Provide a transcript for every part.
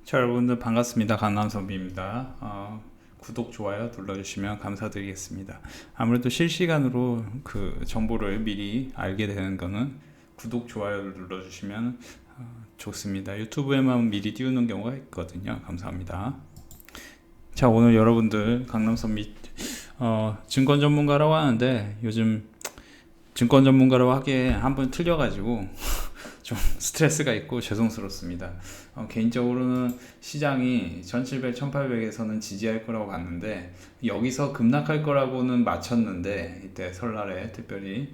자, 여러분들 반갑습니다. 강남선비입니다. 구독, 좋아요 눌러주시면 감사드리겠습니다. 아무래도 실시간으로 그 정보를 미리 알게 되는 거는 구독, 좋아요를 눌러주시면 좋습니다. 유튜브에만 미리 띄우는 경우가 있거든요. 감사합니다. 자, 오늘 여러분들 강남선비 증권 전문가라고 하는데 요즘 증권 전문가라고 하기에 한번 틀려가지고 좀 스트레스가 있고 죄송스럽습니다. 개인적으로는 시장이 1700, 1800에서는 지지할 거라고 봤는데 여기서 급락할 거라고는 맞췄는데 이때 설날에 특별히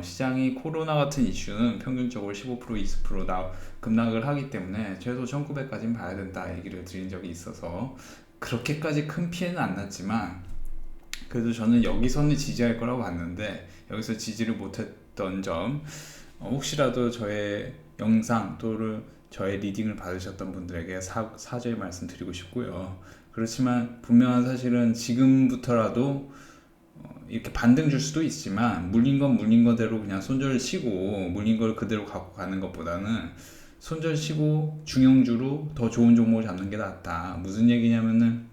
시장이 코로나 같은 이슈는 평균적으로 15% 20% 급락을 하기 때문에 최소 1900까지는 봐야 된다 얘기를 드린 적이 있어서 그렇게까지 큰 피해는 안 났지만 그래도 저는 여기서는 지지할 거라고 봤는데 여기서 지지를 못했던 점 혹시라도 저의 영상 또는 저의 리딩을 받으셨던 분들에게 사죄의 말씀 드리고 싶고요. 그렇지만 분명한 사실은 지금부터라도 이렇게 반등 줄 수도 있지만 물린 건 물린 거대로 그냥 손절 치고 물린 걸 그대로 갖고 가는 것보다는 손절 치고 중형주로 더 좋은 종목을 잡는 게 낫다. 무슨 얘기냐면은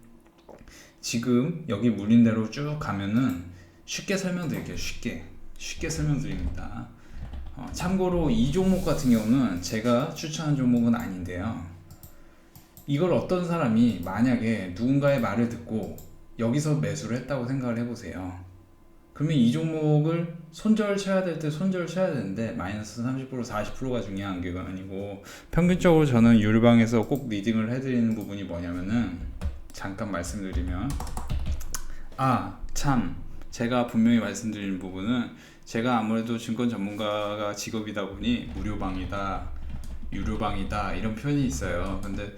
지금 여기 물린 대로 쭉 가면은 쉽게 설명드릴게요. 쉽게 설명드립니다. 참고로 이 종목 같은 경우는 제가 추천한 종목은 아닌데요. 이걸 어떤 사람이 만약에 누군가의 말을 듣고 여기서 매수를 했다고 생각을 해보세요. 그러면 이 종목을 손절 쳐야 될 때 손절 쳐야 되는데 마이너스 30% 40%가 중요한 게 아니고 평균적으로 저는 유료방에서 꼭 리딩을 해드리는 부분이 뭐냐면은 잠깐 말씀드리면 참 제가 분명히 말씀드리는 부분은 제가 아무래도 증권 전문가가 직업이다 보니 무료방이다 유료방이다 이런 표현이 있어요. 근데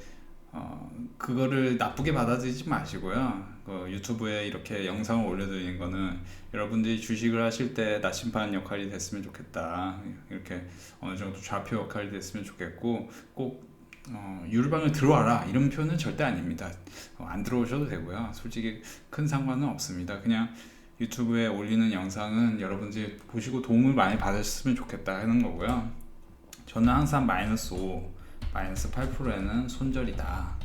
그거를 나쁘게 받아들이지 마시고요. 유튜브에 이렇게 영상을 올려드리는 거는 여러분들이 주식을 하실 때 나침반 역할이 됐으면 좋겠다. 이렇게 어느 정도 좌표 역할이 됐으면 좋겠고 꼭 유료방을 들어와라 이런 표현은 절대 아닙니다. 안 들어오셔도 되고요. 솔직히 큰 상관은 없습니다. 그냥 유튜브에 올리는 영상은 여러분들이 보시고 도움을 많이 받으셨으면 좋겠다 하는 거고요. 저는 항상 마이너스 5, 마이너스 8%에는 손절이다.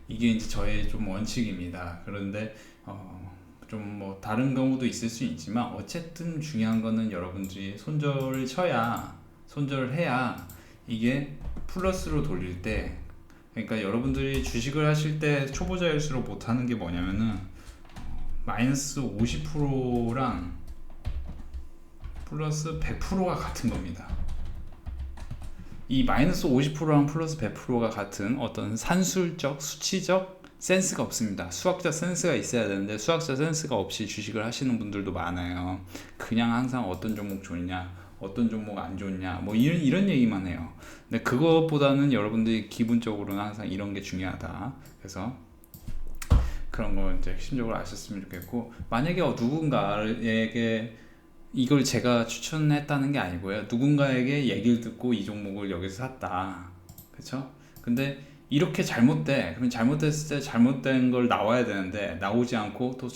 이게 이제 저의 좀 원칙입니다. 그런데 좀 뭐 다른 경우도 있을 수 있지만 어쨌든 중요한 거는 여러분들이 손절을 쳐야 손절을 해야 이게 플러스로 돌릴 때 그러니까 여러분들이 주식을 하실 때 초보자일수록 못하는 게 뭐냐면은 마이너스 50%랑 플러스 100%가 같은 겁니다. 이 마이너스 50%랑 플러스 100%가 같은 어떤 산술적 수치적 센스가 없습니다. 수학적 센스가 있어야 되는데 수학적 센스가 없이 주식을 하시는 분들도 많아요. 그냥 항상 어떤 종목 좋냐 어떤 종목 안 좋냐 뭐 이런 얘기만 해요. 근데 그것보다는 여러분들이 기본적으로는 항상 이런 게 중요하다. 그래서 그런 거 이제 핵심적으로 아셨으면 좋겠고 만약에 누군가에게 이걸 제가 추천했다는 게 아니고요. 누군가에게 얘기를 듣고 이 종목을 여기서 샀다. 그쵸? 근데 이렇게 잘못돼. 그러면 잘못됐을 때 잘못된 걸 나와야 되는데 나오지 않고 또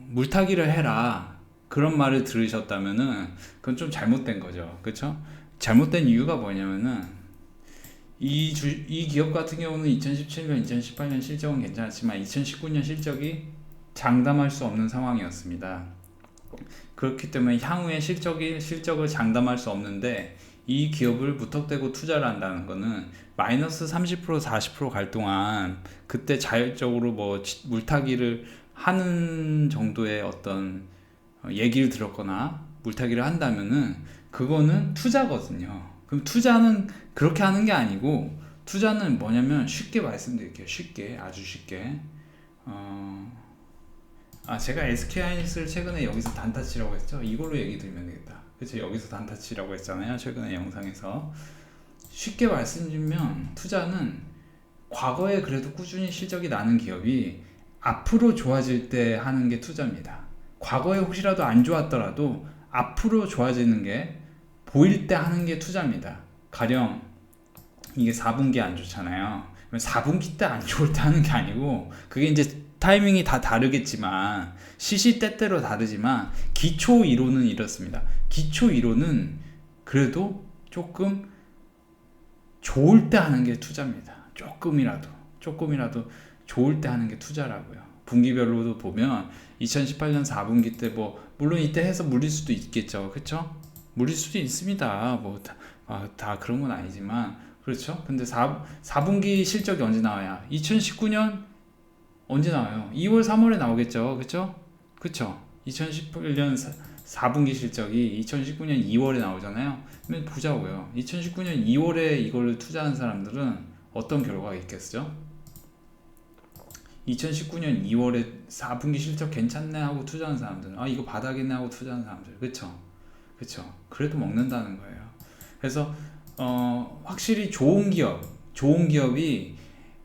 물타기를 해라. 그런 말을 들으셨다면은 그건 좀 잘못된 거죠. 그쵸? 잘못된 이유가 뭐냐면은 이 기업 같은 경우는 2017년, 2018년 실적은 괜찮았지만 2019년 실적이 장담할 수 없는 상황이었습니다. 그렇기 때문에 향후에 실적을 장담할 수 없는데 이 기업을 무턱대고 투자를 한다는 거는 마이너스 30% 40%갈 동안 그때 자율적으로 뭐 물타기를 하는 정도의 어떤 얘기를 들었거나 물타기를 한다면은 그거는 투자거든요. 그럼 투자는 그렇게 하는 게 아니고 투자는 뭐냐면 쉽게 말씀드릴게요. 아주 쉽게 제가 SK하이닉스를 최근에 여기서 단타치라고 했죠. 이걸로 얘기 드리면 되겠다. 그쵸? 여기서 단타치라고 했잖아요. 최근에 영상에서 쉽게 말씀드리면 투자는 과거에 그래도 꾸준히 실적이 나는 기업이 앞으로 좋아질 때 하는 게 투자입니다. 과거에 혹시라도 안 좋았더라도 앞으로 좋아지는 게 보일 때 하는 게 투자입니다. 가령 이게 4분기 안 좋잖아요. 4분기 때 안 좋을 때 하는 게 아니고 그게 이제 타이밍이 다 다르겠지만 시시때때로 다르지만 기초 이론은 이렇습니다. 기초 이론은 그래도 조금 좋을 때 하는 게 투자입니다. 조금이라도 좋을 때 하는 게 투자라고요. 분기별로도 보면 2018년 4분기 때 뭐 물론 이때 해서 물릴 수도 있겠죠, 그렇죠? 물릴 수도 있습니다. 뭐 다 그런 건 아니지만 그렇죠. 근데 4분기 실적이 언제 나와야? 2019년 언제 나와요? 2월, 3월에 나오겠죠, 그렇죠? 그렇죠. 2018년 4분기 실적이 2019년 2월에 나오잖아요. 그러면 보자고요. 2019년 2월에 이걸 투자한 사람들은 어떤 결과가 있겠죠? 2019년 2월에 4분기 실적 괜찮네 하고 투자한 사람들은 이거 바닥이네 하고 투자한 사람들, 그쵸? 그래도 먹는다는 거예요. 그래서 확실히 좋은 기업이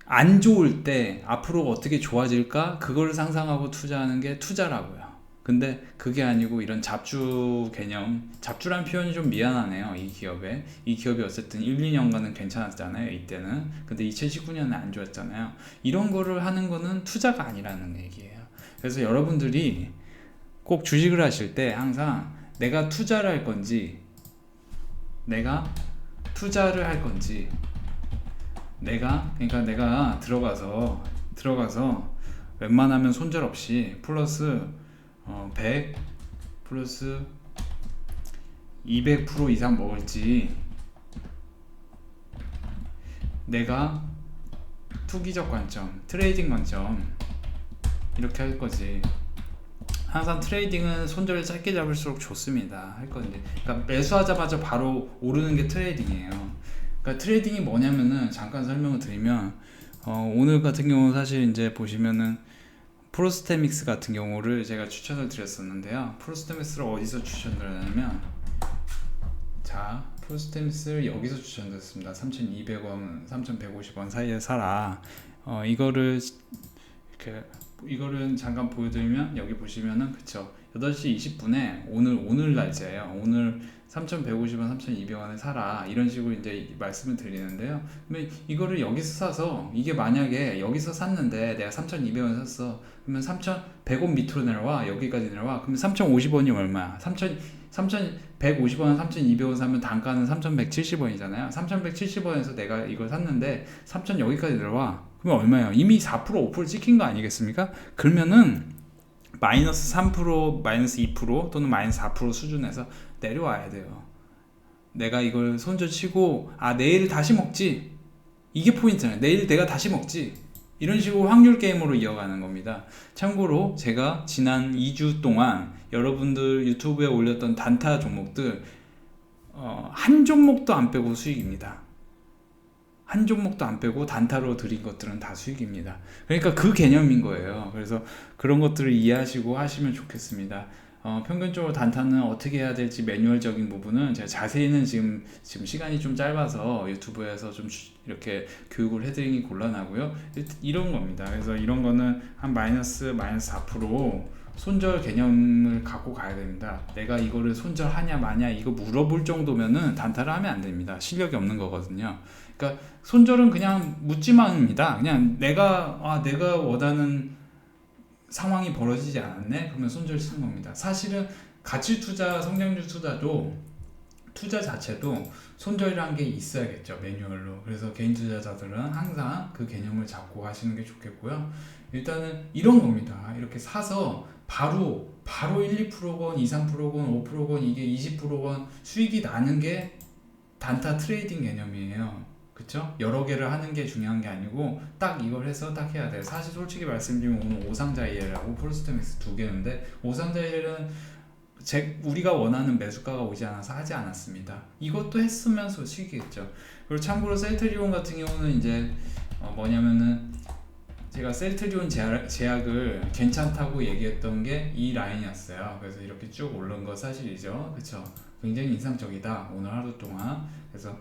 안 좋을 때 앞으로 어떻게 좋아질까 그걸 상상하고 투자하는 게 투자라고요. 근데 그게 아니고 이런 잡주 개념, 잡주란 표현이 좀 미안하네요. 이 기업이 어쨌든 1, 2년간은 괜찮았잖아요, 이때는. 근데 2019년에 안 좋았잖아요. 이런 거를 하는 거는 투자가 아니라는 얘기예요. 그래서 여러분들이 꼭 주식을 하실 때 항상 내가 투자를 할 건지 그러니까 내가 들어가서 웬만하면 손절 없이 플러스 100 플러스 200% 이상 먹을지, 내가 투기적 관점, 트레이딩 관점 이렇게 할 거지. 항상 트레이딩은 손절을 짧게 잡을수록 좋습니다. 할 건데, 그러니까 매수하자마자 바로 오르는 게 트레이딩이에요. 그러니까 트레이딩이 뭐냐면은 잠깐 설명을 드리면 오늘 같은 경우 사실 이제 보시면은 프로스테믹스 같은 경우를 제가 추천을 드렸었는데요. 프로스테믹스를 어디서 추천드렸냐면, 자, 프로스테믹스를 여기서 추천드렸습니다. 3,200원, 3,150원 사이에 사라. 이거를 잠깐 보여드리면, 여기 보시면은 그쵸, 8시 20분에 오늘 날짜예요. 오늘 3,150원, 3,200원에 사라, 이런 식으로 이제 말씀을 드리는데요. 그러면 이거를 여기서 사서, 이게 만약에 여기서 샀는데 내가 3,200원 샀어. 그러면 3,100원 밑으로 내려와, 여기까지 내려와. 그러면 3,050원이 얼마야? 3,150원, 3,200원 사면 단가는 3,170원이잖아요. 3,170원에서 내가 이걸 샀는데 3,000 여기까지 내려와. 그러면 얼마예요? 이미 4%, 5% 찍힌 거 아니겠습니까? 그러면은 마이너스 3%, 마이너스 2% 또는 마이너스 4% 수준에서 내려와야 돼요. 내가 이걸 손절치고 내일 다시 먹지, 이게 포인트잖아요. 내일 내가 다시 먹지, 이런 식으로 확률 게임으로 이어가는 겁니다. 참고로 제가 지난 2주 동안 여러분들 유튜브에 올렸던 단타 종목들 한 종목도 안 빼고 수익입니다. 한 종목도 안 빼고 단타로 드린 것들은 다 수익입니다. 그러니까 그 개념인 거예요. 그래서 그런 것들을 이해하시고 하시면 좋겠습니다. 평균적으로 단타는 어떻게 해야 될지 매뉴얼적인 부분은 제가 자세히는 지금 시간이 좀 짧아서 유튜브에서 좀 이렇게 교육을 해드리기 곤란하고요. 이런 겁니다. 그래서 이런 거는 한 마이너스 4% 손절 개념을 갖고 가야 됩니다. 내가 이거를 손절하냐 마냐 이거 물어볼 정도면은 단타를 하면 안 됩니다. 실력이 없는 거거든요. 그러니까 손절은 그냥 묻지만입니다. 그냥 내가 원하는 상황이 벌어지지 않았네? 그러면 손절 쓰는 겁니다. 사실은 가치 투자, 성장주 투자 자체도 손절이라는 게 있어야겠죠, 매뉴얼로. 그래서 개인 투자자들은 항상 그 개념을 잡고 가시는 게 좋겠고요. 일단은 이런 겁니다. 이렇게 사서 바로 1, 2%건, 2, 3%건, 5%건, 이게 20%건 수익이 나는 게 단타 트레이딩 개념이에요. 그쵸? 여러 개를 하는 게 중요한 게 아니고 딱 이걸 해서 딱 해야 돼요. 사실 솔직히 말씀드리면 오늘 오상자이엘하고 프로스테믹스 두 개인데, 오상자이엘은 우리가 원하는 매수가가 오지 않아서 하지 않았습니다. 이것도 했으면서 수익이겠죠. 그리고 참고로 셀트리온 같은 경우는 이제 뭐냐면은 제가 셀트리온 제약을 괜찮다고 얘기했던 게 이 라인이었어요. 그래서 이렇게 쭉 오른 거 사실이죠. 그쵸? 굉장히 인상적이다, 오늘 하루 동안. 그래서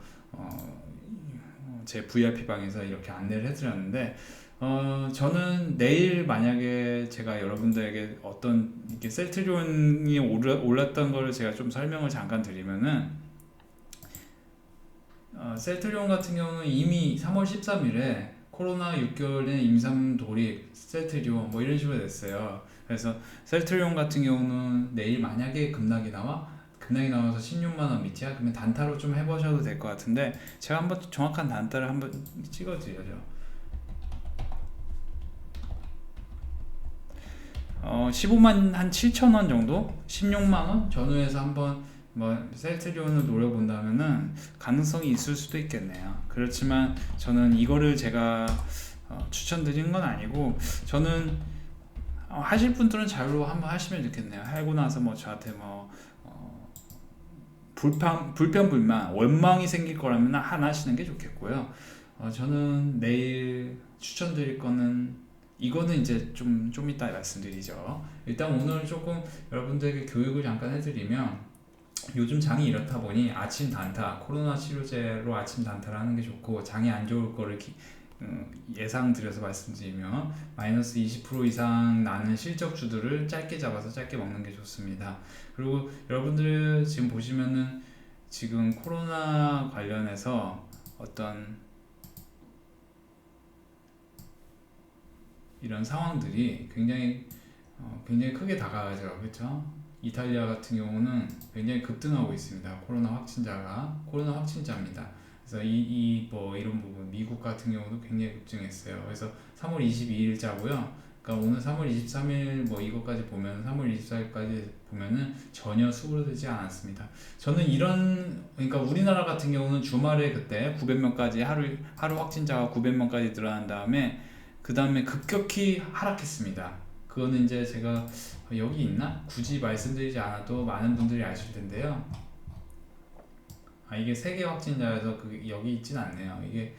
제 VIP 방에서 이렇게 안내를 해드렸는데, 저는 내일 만약에 제가 여러분들에게 어떤 이렇게 셀트리온이 올랐던 거를 제가 좀 설명을 잠깐 드리면은, 셀트리온 같은 경우는 이미 3월 13일에 코로나 6개월의 임상 돌입 셀트리온 이런 식으로 됐어요. 그래서 셀트리온 같은 경우는 내일 만약에 급락이 나와, 급락이 나와서 16만원 밑이야? 그러면 단타로 좀 해보셔도 될 것 같은데 제가 한번 정확한 단타를 한번 찍어드려요. 15만 한 7천원 정도? 16만원 전후에서 한번 뭐 셀트리온을 노려본다면은 가능성이 있을 수도 있겠네요. 그렇지만 저는 이거를 제가 추천드리는 건 아니고, 저는 하실 분들은 자유로 한번 하시면 좋겠네요. 하고 나서 뭐 저한테 뭐 불평불만 원망이 생길 거라면 안 하시는 게 좋겠고요. 저는 내일 추천드릴 거는, 이거는 이제 좀 이따 말씀드리죠. 일단 오늘 조금 여러분들에게 교육을 잠깐 해드리면, 요즘 장이 이렇다 보니 아침 단타, 코로나 치료제로 아침 단타를 하는 게 좋고, 장이 안 좋을 거를 예상 드려서 말씀드리면 마이너스 20% 이상 나는 실적주들을 짧게 잡아서 짧게 먹는 게 좋습니다. 그리고 여러분들 지금 보시면은 지금 코로나 관련해서 어떤 이런 상황들이 굉장히 크게 다가가죠. 그렇죠? 이탈리아 같은 경우는 굉장히 급등하고 있습니다. 코로나 확진자입니다. 그래서 뭐 이런 부분, 미국 같은 경우도 굉장히 급증했어요. 그래서 3월 22일자고요. 그러니까 오늘 3월 23일 뭐 이것까지 보면 3월 24일까지 보면은 전혀 수그러들지 않았습니다. 저는 그러니까 우리나라 같은 경우는 주말에 그때 900명까지 하루 확진자가 900명까지 늘어난 다음에 그 다음에 급격히 하락했습니다. 그거는 이제 제가 여기 있나? 굳이 말씀드리지 않아도 많은 분들이 아실 텐데요. 이게 세계 확진자여서 여기 있진 않네요. 이게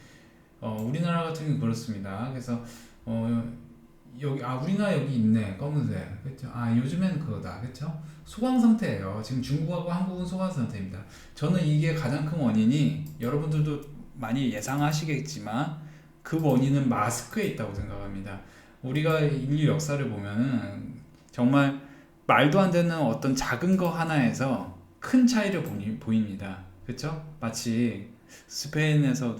우리나라 같은 경우는 그렇습니다. 그래서 우리나라 여기 있네. 검은색. 그렇죠? 요즘엔 그거다. 그렇죠? 소강 상태예요. 지금 중국하고 한국은 소강 상태입니다. 저는 이게 가장 큰 원인이, 여러분들도 많이 예상하시겠지만 그 원인은 마스크에 있다고 생각합니다. 우리가 인류 역사를 보면은 정말 말도 안 되는 어떤 작은 거 하나에서 큰 차이를 보입니다. 그렇죠? 마치 스페인에서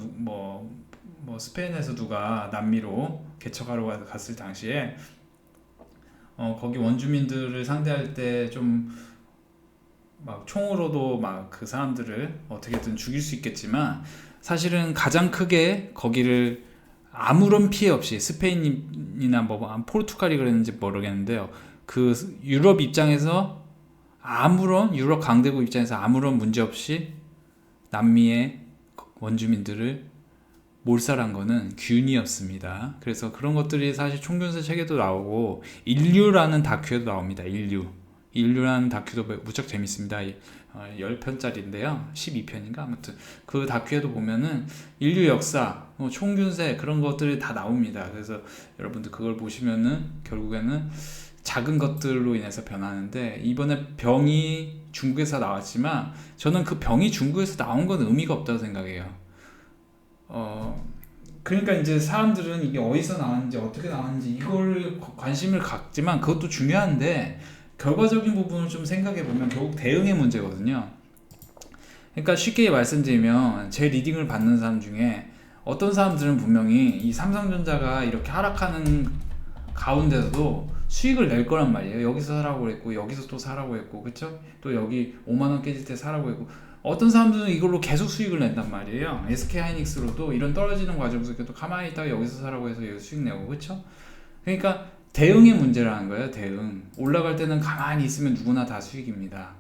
스페인에서 누가 남미로 개척하러 갔을 당시에 거기 원주민들을 상대할 때 좀 막 총으로도 막 그 사람들을 어떻게든 죽일 수 있겠지만, 사실은 가장 크게 거기를 아무런 피해 없이, 스페인이나 포르투갈이 그랬는지 모르겠는데요, 그 유럽 입장에서 유럽 강대국 입장에서 아무런 문제 없이 남미의 원주민들을 몰살한 거는 균이었습니다. 그래서 그런 것들이 사실 총균세 책에도 나오고, 인류라는 다큐에도 나옵니다. 인류라는 다큐도 무척 재밌습니다. 10편짜리인데요 12편인가 아무튼 그 다큐에도 보면은 인류 역사, 총균세 그런 것들이 다 나옵니다. 그래서 여러분들 그걸 보시면은 결국에는 작은 것들로 인해서 변하는데, 이번에 병이 중국에서 나왔지만 저는 그 병이 중국에서 나온 건 의미가 없다고 생각해요. 그러니까 이제 사람들은 이게 어디서 나왔는지 어떻게 나왔는지 이걸 관심을 갖지만, 그것도 중요한데 결과적인 부분을 좀 생각해 보면 결국 대응의 문제거든요. 그러니까 쉽게 말씀드리면, 제 리딩을 받는 사람 중에 어떤 사람들은 분명히 이 삼성전자가 이렇게 하락하는 가운데서도 수익을 낼 거란 말이에요. 여기서 사라고 했고 여기서 또 사라고 했고, 그쵸? 또 여기 5만원 깨질 때 사라고 했고, 어떤 사람들은 이걸로 계속 수익을 낸단 말이에요. SK하이닉스로도 이런 떨어지는 과정에서 또 가만히 있다가 여기서 사라고 해서 여기서 수익 내고, 그쵸? 그러니까 대응의 문제라는 거예요. 대응. 올라갈 때는 가만히 있으면 누구나 다 수익입니다.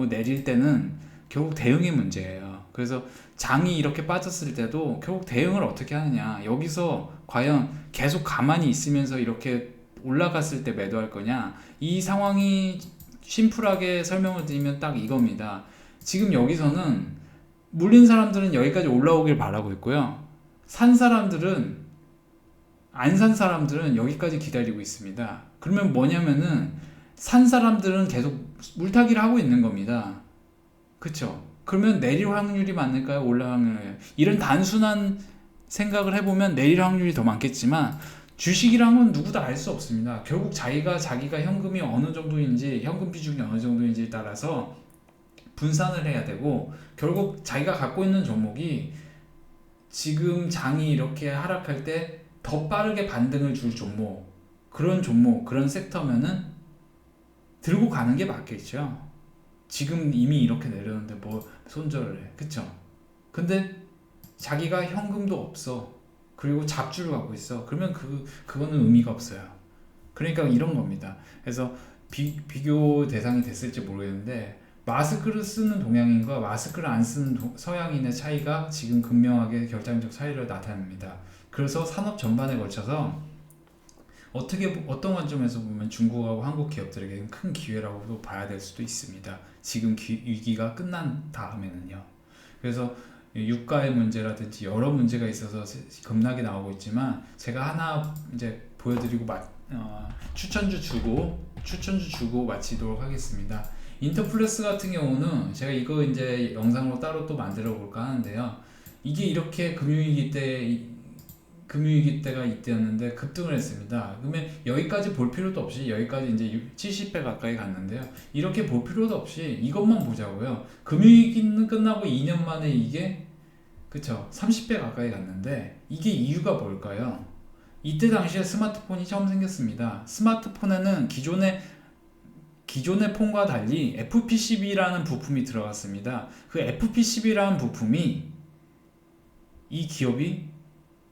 내릴 때는 결국 대응의 문제예요. 그래서 장이 이렇게 빠졌을 때도 결국 대응을 어떻게 하느냐, 여기서 과연 계속 가만히 있으면서 이렇게 올라갔을 때 매도할 거냐, 이 상황이 심플하게 설명을 드리면 딱 이겁니다. 지금 여기서는 물린 사람들은 여기까지 올라오길 바라고 있고요, 안 산 사람들은 여기까지 기다리고 있습니다. 그러면 뭐냐면은 산 사람들은 계속 물타기를 하고 있는 겁니다. 그쵸? 그러면 내릴 확률이 많을까요? 올라갈 확률이요? 이런 단순한 생각을 해보면 내릴 확률이 더 많겠지만, 주식이란 건 누구도 알 수 없습니다. 결국 자기가 현금이 어느 정도인지, 현금 비중이 어느 정도인지에 따라서 분산을 해야 되고, 결국 자기가 갖고 있는 종목이 지금 장이 이렇게 하락할 때 더 빠르게 반등을 줄 그런 섹터면은 들고 가는 게 맞겠죠. 지금 이미 이렇게 내렸는데 뭐 손절을 해. 그쵸? 근데 자기가 현금도 없어. 그리고 잡주를 갖고 있어. 그러면 그거는 의미가 없어요. 그러니까 이런 겁니다. 그래서 비교 대상이 됐을지 모르겠는데 마스크를 쓰는 동양인과 마스크를 안 쓰는 서양인의 차이가 지금 극명하게 결정적 차이를 나타냅니다. 그래서 산업 전반에 걸쳐서 어떤 관점에서 보면 중국하고 한국 기업들에게는 큰 기회라고도 봐야 될 수도 있습니다. 지금 위기가 끝난 다음에는요. 그래서 유가의 문제라든지 여러 문제가 있어서 급락이 나오고 있지만 제가 하나 이제 보여드리고 추천주 주고 마치도록 하겠습니다. 인터플렉스 같은 경우는 제가 이거 이제 영상으로 따로 또 만들어 볼까 하는데요. 이게 이렇게 금융위기 때가 이때였는데 급등을 했습니다. 그러면 여기까지 볼 필요도 없이 여기까지 이제 70배 가까이 갔는데요. 이렇게 볼 필요도 없이 이것만 보자고요. 금융위기는 끝나고 2년 만에 이게 그쵸 30배 가까이 갔는데 이게 이유가 뭘까요? 이때 당시에 스마트폰이 처음 생겼습니다. 스마트폰에는 기존의 폰과 달리 FP12라는 부품이 들어갔습니다. 그 FP12라는 부품이 이 기업이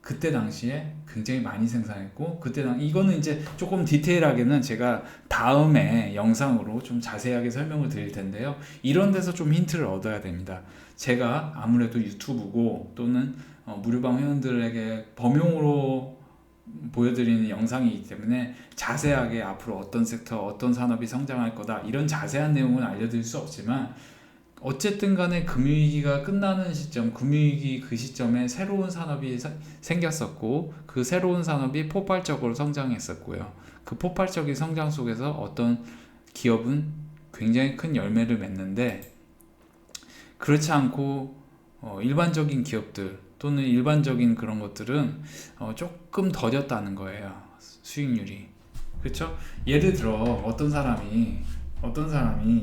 그때 당시에 굉장히 많이 생산했고 이거는 이제 조금 디테일하게는 제가 다음에 영상으로 좀 자세하게 설명을 드릴 텐데요. 이런 데서 좀 힌트를 얻어야 됩니다. 제가 아무래도 유튜브고 또는 무료방 회원들에게 범용으로 보여드리는 영상이기 때문에 자세하게 앞으로 어떤 섹터, 어떤 산업이 성장할 거다 이런 자세한 내용은 알려드릴 수 없지만 어쨌든 간에 금융위기가 끝나는 시점, 금융위기 그 시점에 새로운 산업이 생겼었고 그 새로운 산업이 폭발적으로 성장했었고요. 그 폭발적인 성장 속에서 어떤 기업은 굉장히 큰 열매를 맺는데 그렇지 않고 일반적인 기업들 또는 일반적인 그런 것들은 조금 더뎠다는 거예요. 수익률이. 그렇죠? 예를 들어 어떤 사람이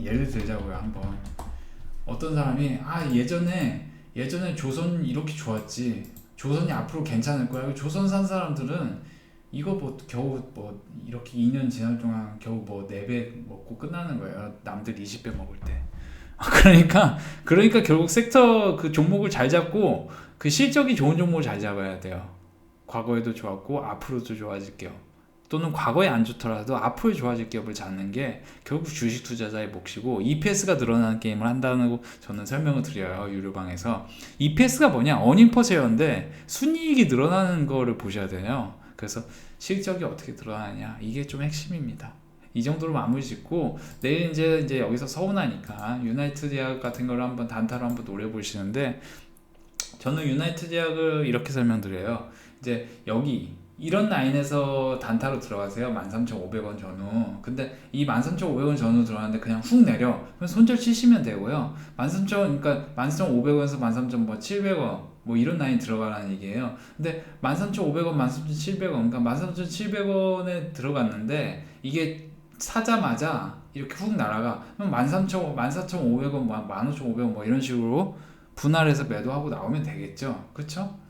예를 들자고요. 한번 어떤 사람이 예전에 조선 이렇게 좋았지 조선이 앞으로 괜찮을 거야. 조선 산 사람들은 이거 뭐 겨우 뭐 이렇게 2년 지날 동안 겨우 뭐 4배 먹고 끝나는 거예요. 남들 20배 먹을 때. 그러니까 결국 섹터 그 종목을 잘 잡고 그 실적이 좋은 종목을 잘 잡아야 돼요. 과거에도 좋았고 앞으로도 좋아질 기업 또는 과거에 안 좋더라도 앞으로 좋아질 기업을 잡는 게 결국 주식 투자자의 몫이고 EPS가 늘어나는 게임을 한다고 저는 설명을 드려요. 유료방에서. EPS가 뭐냐? 어닝 퍼 쉐어인데 순이익이 늘어나는 거를 보셔야 돼요. 그래서 실적이 어떻게 늘어나냐 이게 좀 핵심입니다. 이 정도로 마무리 짓고 내일 이제 여기서 서운하니까 유나이트 대학 같은 걸 한번 단타로 한번 노려보시는데 저는 유나이트 대학을 이렇게 설명드려요. 이제 여기 이런 라인에서 단타로 들어가세요. 13,500원 전후. 근데 이 13,500원 전후 들어가는데 그냥 훅 내려. 그럼 손절 치시면 되고요. 13,500원에서 13,700원 뭐 이런 라인 들어가라는 얘기예요. 근데 13,500원, 13,700원, 그러니까 13,700원에 들어갔는데 이게 사자마자 이렇게 훅 날아가. 그럼 14,500원, 15,500원 뭐 이런 식으로 분할해서 매도하고 나오면 되겠죠. 그렇죠?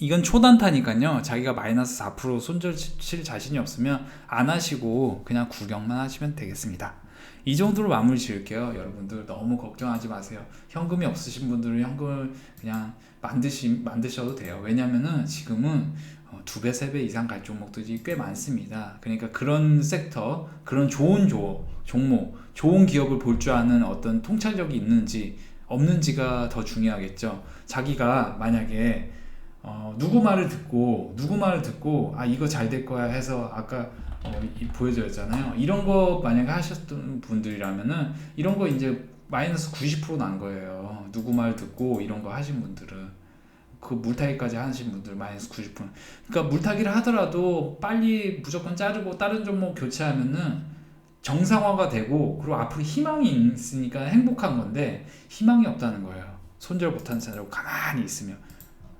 이건 초단타니까요. 자기가 마이너스 4% 손절 칠 자신이 없으면 안 하시고 그냥 구경만 하시면 되겠습니다. 이 정도로 마무리 지을게요. 여러분들 너무 걱정하지 마세요. 현금이 없으신 분들은 현금을 그냥 만드셔도 돼요. 왜냐면은 지금은 2배, 3배 이상 갈 종목들이 꽤 많습니다. 그러니까 그런 섹터, 그런 좋은 종목, 좋은 기업을 볼 줄 아는 어떤 통찰력이 있는지 없는지가 더 중요하겠죠. 자기가 만약에 누구 말을 듣고 이거 잘 될 거야 해서 아까 보여드렸잖아요. 이런 거 만약에 하셨던 분들이라면은 이런 거 이제 마이너스 90% 난 거예요. 누구 말 듣고 이런 거 하신 분들은 그 물타기까지 하신 분들 마이너스 90%. 그러니까 물타기를 하더라도 빨리 무조건 자르고 다른 종목 교체하면은 정상화가 되고 그리고 앞으로 희망이 있으니까 행복한 건데 희망이 없다는 거예요. 손절 못하는 사람하고 가만히 있으면.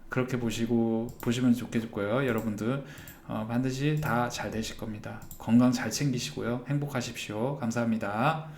그렇게 보시면 좋겠고요. 여러분들 반드시 다 잘 되실 겁니다. 건강 잘 챙기시고요. 행복하십시오. 감사합니다.